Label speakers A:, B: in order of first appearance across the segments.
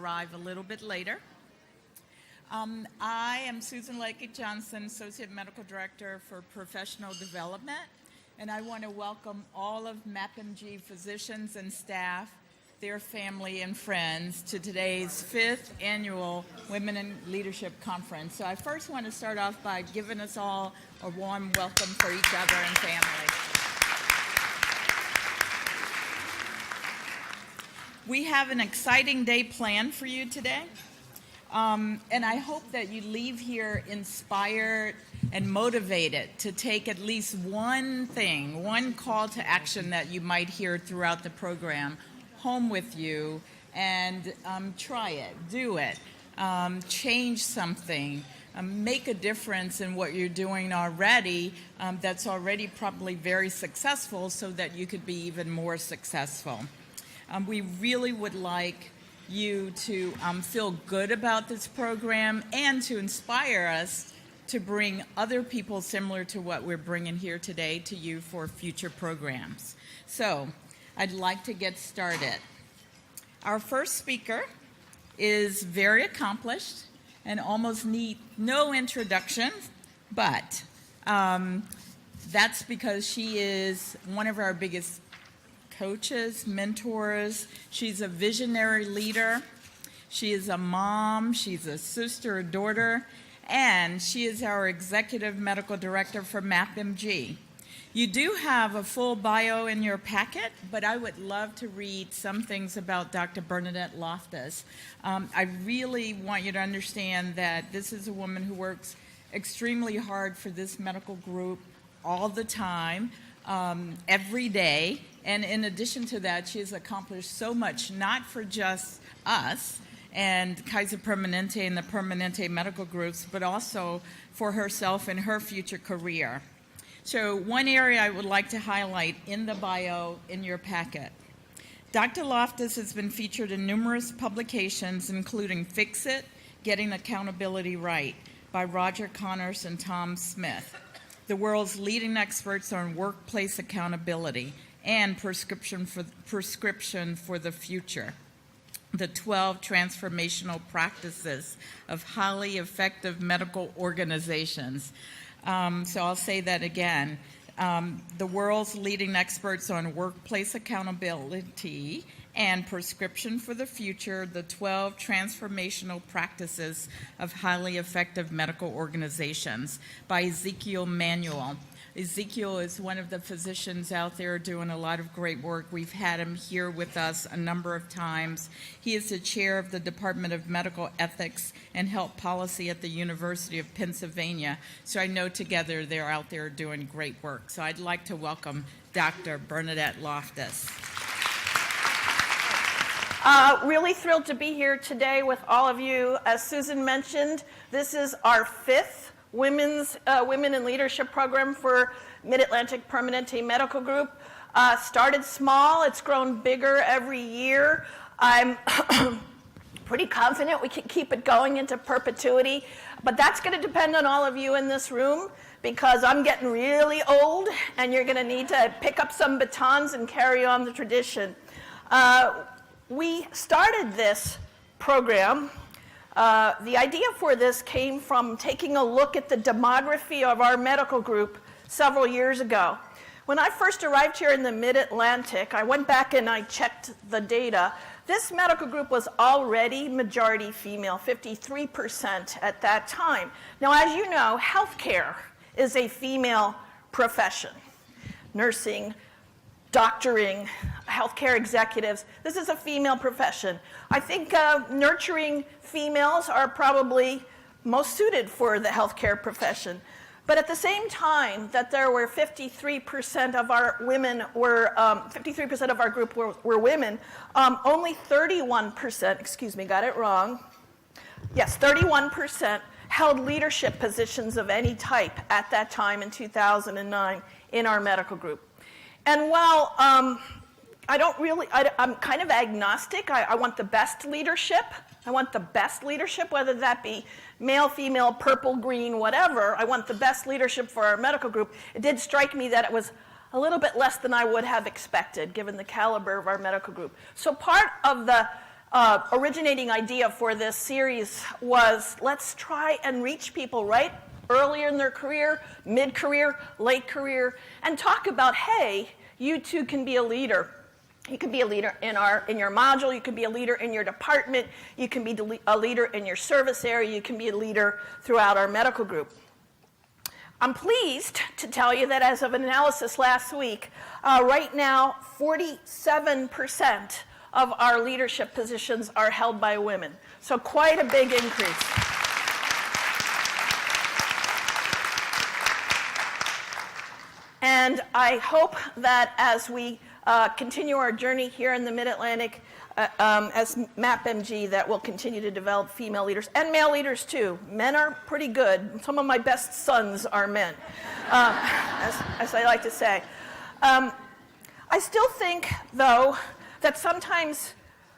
A: arrive a little bit later. I am Susan Lakey Johnson, Associate Medical Director for Professional Development, and I want to welcome all of MapMG physicians and staff, their family and friends to today's 5th annual Women in Leadership Conference. So I first want to start off by giving us all a warm welcome for each other and family. We have an exciting day planned for you today, and I hope that you leave here inspired and motivated to take at least one thing, one call to action that you might hear throughout the program home with you and try it, do it, change something, make a difference in what you're doing already that's already probably very successful so that you could be even more successful. We really would like you to feel good about this program and to inspire us to bring other people similar to what we're bringing here today to you for future programs. So I'd like to get started. Our first speaker is very accomplished and almost need no introduction, but that's because she is one of our biggest coaches, mentors. She's a visionary leader. She is a mom. She's a sister, a daughter, and she is our executive medical director for MapMG. You do have a full bio in your packet, but I would love to read some things about Dr. Bernadette Loftus. I really want you to understand that this is a woman who works extremely hard for this medical group all the time, every day. And in addition to that, she has accomplished so much, not for just us and Kaiser Permanente and the Permanente medical groups, but also for herself and her future career. So one area I would like to highlight in the bio in your packet. Dr. Loftus has been featured in numerous publications, including Fix It, Getting Accountability Right by Roger Connors and Tom Smith, the world's leading experts on workplace accountability, and Prescription for the Future, the 12 transformational practices of highly effective medical organizations. So I'll say that again. The world's leading experts on workplace accountability and Prescription for the Future, the 12 transformational practices of highly effective medical organizations by Ezekiel Manuel. Ezekiel is one of the physicians out there doing a lot of great work. We've had him here with us a number of times. He is the chair of the Department of Medical Ethics and Health Policy at the University of Pennsylvania. So I know together they're out there doing great work. So I'd like to welcome Dr. Bernadette Loftus.
B: Really thrilled to be here today with all of you. As Susan mentioned, this is our 5th Women in Leadership program for Mid-Atlantic Permanente Medical Group. Started small, it's grown bigger every year. I'm pretty confident we can keep it going into perpetuity, but that's going to depend on all of you in this room because I'm getting really old and you're going to need to pick up some batons and carry on the tradition. We started this program. The idea for this came from taking a look at the demography of our medical group several years ago. When I first arrived here in the Mid-Atlantic, I went back and I checked the data. This medical group was already majority female, 53% at that time. Now, as you know, healthcare is a female profession. Nursing, doctoring, healthcare executives, this is a female profession. I think nurturing females are probably most suited for the healthcare profession. But at the same time that there were 53% of our women were, 53% of our group were women, only 31%, excuse me, got it wrong. Yes, 31% held leadership positions of any type at that time in 2009 in our medical group. And while I'm kind of agnostic. I want the best leadership. I want the best leadership, whether that be male, female, purple, green, whatever. I want the best leadership for our medical group. It did strike me that it was a little bit less than I would have expected, given the caliber of our medical group. So part of the originating idea for this series was, let's try and reach people right earlier in their career, mid-career, late career, and talk about, hey, you too can be a leader. You can be a leader in your module, you can be a leader in your department, you can be a leader in your service area, you can be a leader throughout our medical group. I'm pleased to tell you that as of an analysis last week, right now 47% of our leadership positions are held by women. So quite a big increase. And I hope that as we continue our journey here in the Mid-Atlantic as MAPMG, that we'll continue to develop female leaders and male leaders too. Men are pretty good. Some of my best sons are men, as I like to say. I still think, though, that sometimes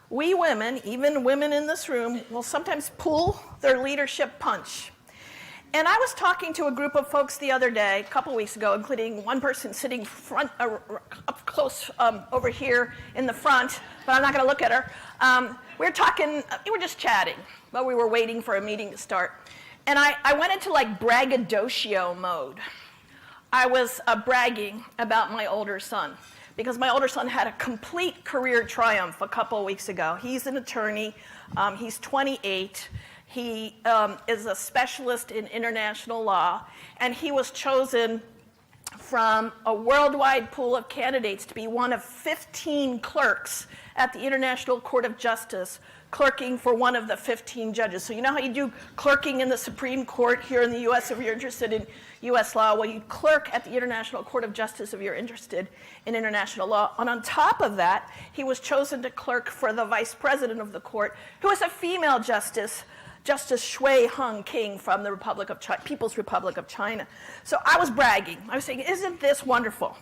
B: we women, even women in this room, will sometimes pull their leadership punch. And I was talking to a group of folks the other day, a couple weeks ago, including one person sitting up close over here in the front, but I'm not going to look at her. We were just chatting, but we were waiting for a meeting to start. And I went into like braggadocio mode. I was bragging about my older son, because my older son had a complete career triumph a couple of weeks ago. He's an attorney. He's 28. He is a specialist in international law, and he was chosen from a worldwide pool of candidates to be one of 15 clerks at the International Court of Justice, clerking for one of the 15 judges. So you know how you do clerking in the Supreme Court here in the U.S. if you're interested in U.S. law? Well, you clerk at the International Court of Justice if you're interested in international law. And on top of that, he was chosen to clerk for the vice president of the court, who is a female justice, Justice Shui Hung King from the People's Republic of China. So I was bragging. I was saying, isn't this wonderful?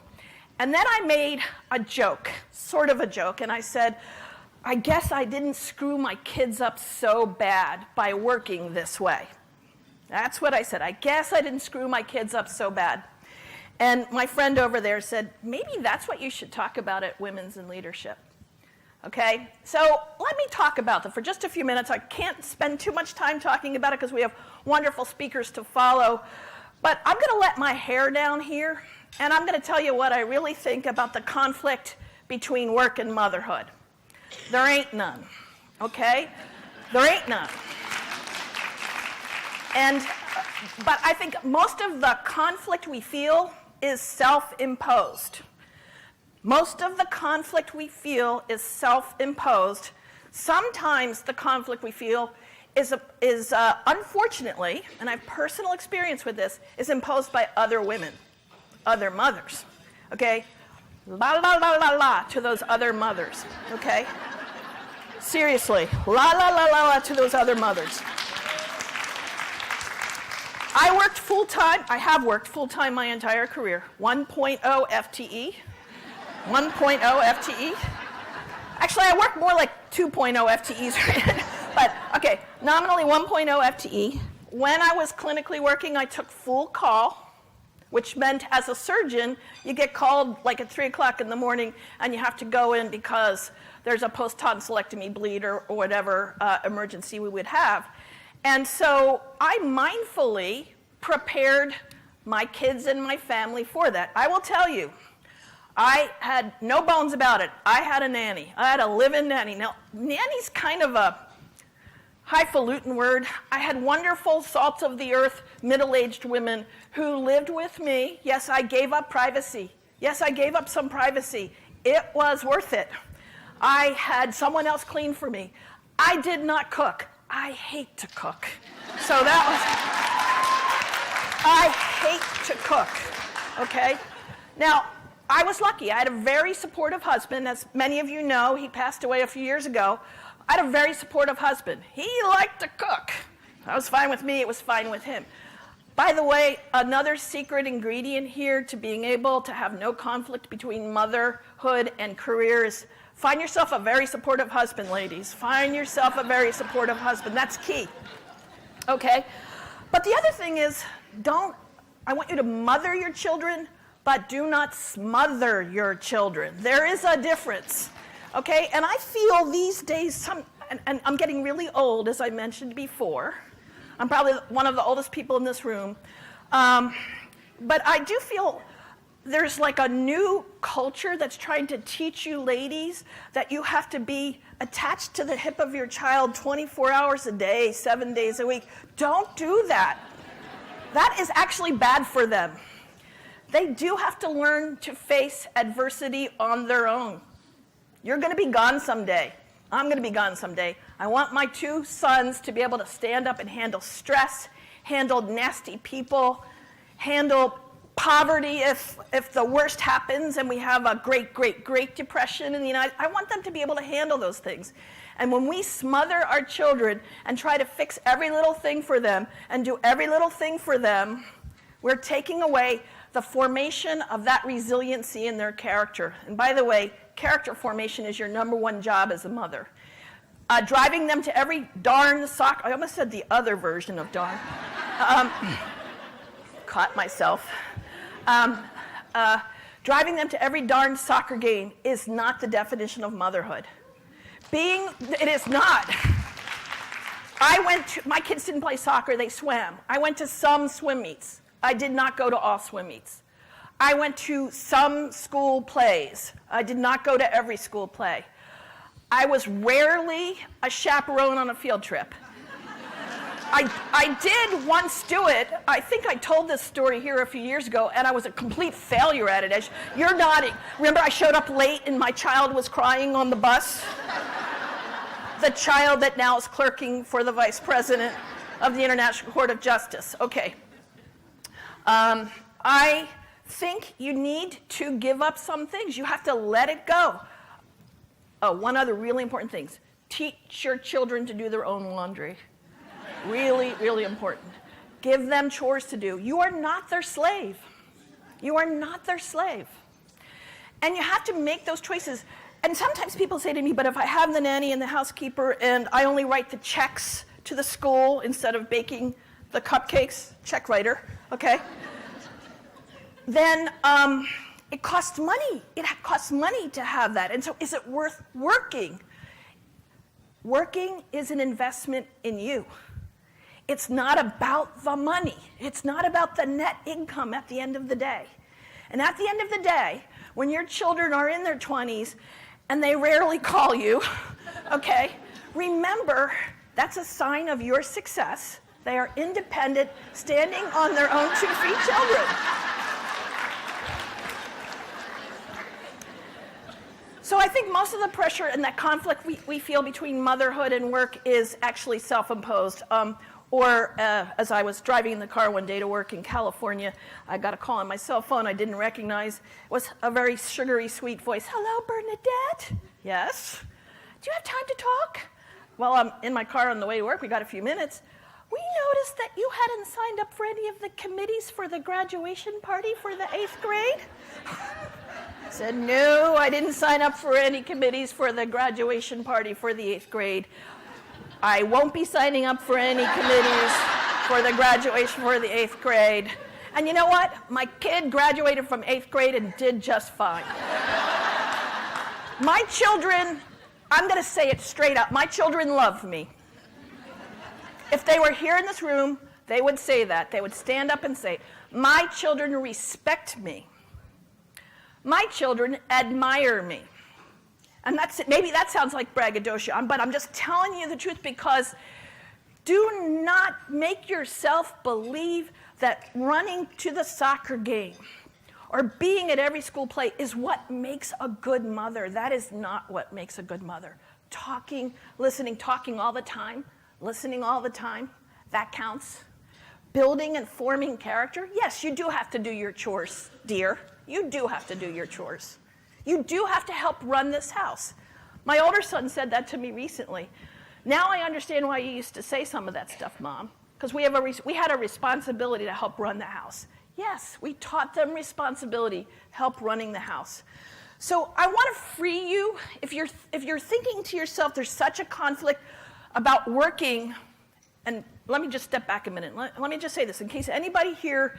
B: And then I made a joke, sort of a joke, and I said, I guess I didn't screw my kids up so bad by working this way. That's what I said. I guess I didn't screw my kids up so bad. And my friend over there said, maybe that's what you should talk about at Women's in Leadership. Okay, so let me talk about that for just a few minutes. I can't spend too much time talking about it because we have wonderful speakers to follow. But I'm going to let my hair down here, and I'm going to tell you what I really think about the conflict between work and motherhood. There ain't none, okay? There ain't none. But I think most of the conflict we feel is self-imposed. Most of the conflict we feel is self-imposed. Sometimes the conflict we feel is unfortunately, and I have personal experience with this, is imposed by other women, other mothers, okay? La la la la la to those other mothers, okay? Seriously, la la la la la to those other mothers. I worked full-time, I have worked full-time my entire career, 1.0 FTE. 1.0 FTE. Actually, I work more like 2.0 FTEs. But, okay, nominally 1.0 FTE. When I was clinically working, I took full call, which meant as a surgeon, you get called like at 3 o'clock in the morning, and you have to go in because there's a post-tonsillectomy bleed or whatever emergency we would have. And so I mindfully prepared my kids and my family for that. I will tell you, I had no bones about it. I had a nanny. I had a live-in nanny. Now, nanny's kind of a highfalutin word. I had wonderful, salt-of-the-earth, middle-aged women who lived with me. Yes, I gave up privacy. Yes, I gave up some privacy. It was worth it. I had someone else clean for me. I did not cook. I hate to cook. So that was, I hate to cook, okay? Now, I was lucky. I had a very supportive husband. As many of you know, he passed away a few years ago. I had a very supportive husband. He liked to cook. That was fine with me. It was fine with him. By the way, another secret ingredient here to being able to have no conflict between motherhood and career is find yourself a very supportive husband, ladies. Find yourself a very supportive husband. That's key. Okay? But the other thing is, I want you to mother your children, but do not smother your children. There is a difference, okay? And I feel these days, and I'm getting really old, as I mentioned before. I'm probably one of the oldest people in this room. But I do feel there's like a new culture that's trying to teach you ladies that you have to be attached to the hip of your child 24 hours a day, 7 days a week. Don't do that. That is actually bad for them. They do have to learn to face adversity on their own. You're going to be gone someday. I'm going to be gone someday. I want my 2 sons to be able to stand up and handle stress, handle nasty people, handle poverty if the worst happens and we have a great depression in the United States. I want them to be able to handle those things. And when we smother our children and try to fix every little thing for them and do every little thing for them, we're taking away the formation of that resiliency in their character. And by the way, character formation is your #1 job as a mother. Driving them to every darn soccer, I almost said the other version of darn. Caught myself. Driving them to every darn soccer game is not the definition of motherhood. It is not. My kids didn't play soccer, they swam. I went to some swim meets. I did not go to all swim meets. I went to some school plays. I did not go to every school play. I was rarely a chaperone on a field trip. I did once do it. I think I told this story here a few years ago, and I was a complete failure at it. You're nodding. Remember, I showed up late, and my child was crying on the bus? The child that now is clerking for the vice president of the International Court of Justice. Okay. I think you need to give up some things. You have to let it go. Oh, one other really important thing. Teach your children to do their own laundry. Really, really important. Give them chores to do. You are not their slave. You are not their slave. And you have to make those choices. And sometimes people say to me, but if I have the nanny and the housekeeper and I only write the checks to the school instead of baking the cupcakes, check writer, okay? Then it costs money. It costs money to have that. And so is it worth working? Working is an investment in you. It's not about the money. It's not about the net income at the end of the day. And at the end of the day, when your children are in their 20s and they rarely call you, okay, remember that's a sign of your success. They are independent, standing on their own 2 feet children. So I think most of the pressure and that conflict we feel between motherhood and work is actually self-imposed. As I was driving in the car one day to work in California, I got a call on my cell phone I didn't recognize. It was a very sugary, sweet voice. Hello, Bernadette? Yes? Do you have time to talk? Well, I'm in my car on the way to work. We got a few minutes. We noticed that you hadn't signed up for any of the committees for the graduation party for the 8th grade. I said, no, I didn't sign up for any committees for the graduation party for the 8th grade. I won't be signing up for any committees for the graduation for the 8th grade. And you know what? My kid graduated from 8th grade and did just fine. My children, I'm going to say it straight up, my children love me. If they were here in this room, they would say that. They would stand up and say, my children respect me. My children admire me. And that's it. Maybe that sounds like braggadocio, but I'm just telling you the truth because do not make yourself believe that running to the soccer game or being at every school play is what makes a good mother. That is not what makes a good mother. Talking, listening, talking all the time, listening all the time, that counts. Building and forming character, yes, you do have to do your chores, dear. You do have to do your chores. You do have to help run this house. My older son said that to me recently. Now I understand why you used to say some of that stuff, Mom, because we had a responsibility to help run the house. Yes, we taught them responsibility, help running the house. So I want to free you. If you're thinking to yourself, there's such a conflict about working, and let me just step back a minute. Let me just say this in case anybody here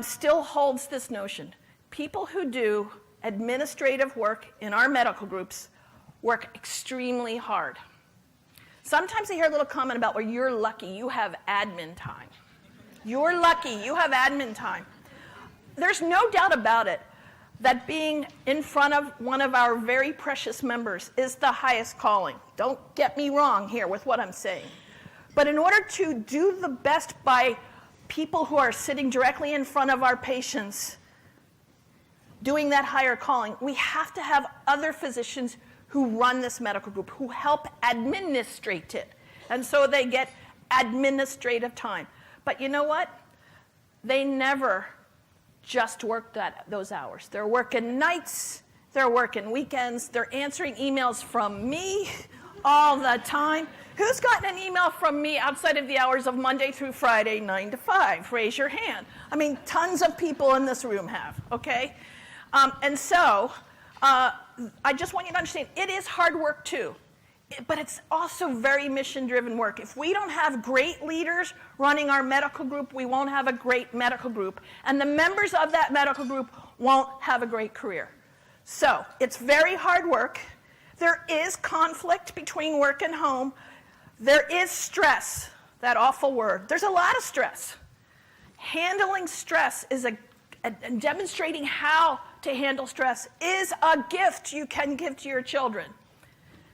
B: still holds this notion. People who do administrative work in our medical groups work extremely hard. Sometimes I hear a little comment about, well, you're lucky, you have admin time. You're lucky, you have admin time. There's no doubt about it that being in front of one of our very precious members is the highest calling. Don't get me wrong here with what I'm saying. But in order to do the best by people who are sitting directly in front of our patients, doing that higher calling, we have to have other physicians who run this medical group, who help administrate it. And so they get administrative time. But you know what? They never just work those hours. They're working nights, they're working weekends, they're answering emails from me all the time. Who's gotten an email from me outside of the hours of Monday through Friday, 9 to 5? Raise your hand. I mean, tons of people in this room have, okay? And so, I just want you to understand, it is hard work too, but it's also very mission-driven work. If we don't have great leaders running our medical group, we won't have a great medical group, and the members of that medical group won't have a great career. So, it's very hard work. There is conflict between work and home. There is stress, that awful word. There's a lot of stress. Handling stress is and demonstrating how to handle stress is a gift you can give to your children.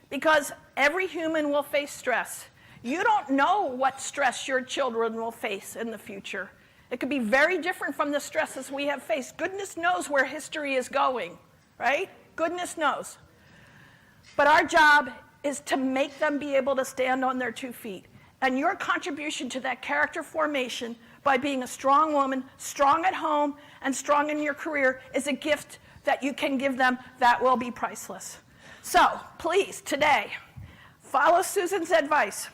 B: Because every human will face stress. You don't know what stress your children will face in the future. It could be very different from the stresses we have faced. Goodness knows where history is going, right? Goodness knows. But our job is to make them be able to stand on their 2 feet. And your contribution to that character formation by being a strong woman, strong at home, and strong in your career is a gift that you can give them that will be priceless. So, please, today, follow Susan's advice.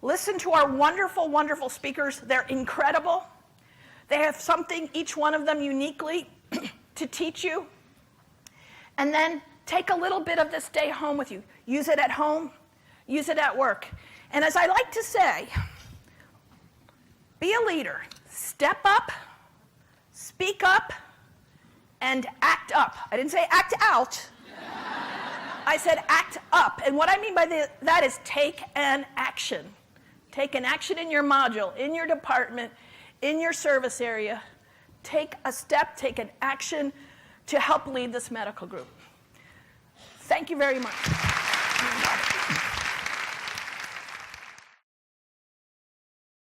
B: Listen to our wonderful, wonderful speakers. They're incredible. They have something, each one of them uniquely, to teach you. And then take a little bit of this day home with you. Use it at home. Use it at work. And as I like to say, be a leader. Step up, speak up, and act up. I didn't say act out. I said act up. And what I mean by that is take an action. Take an action in your module, in your department, in your service area. Take a step, take an action to help lead this medical group. Thank you very much.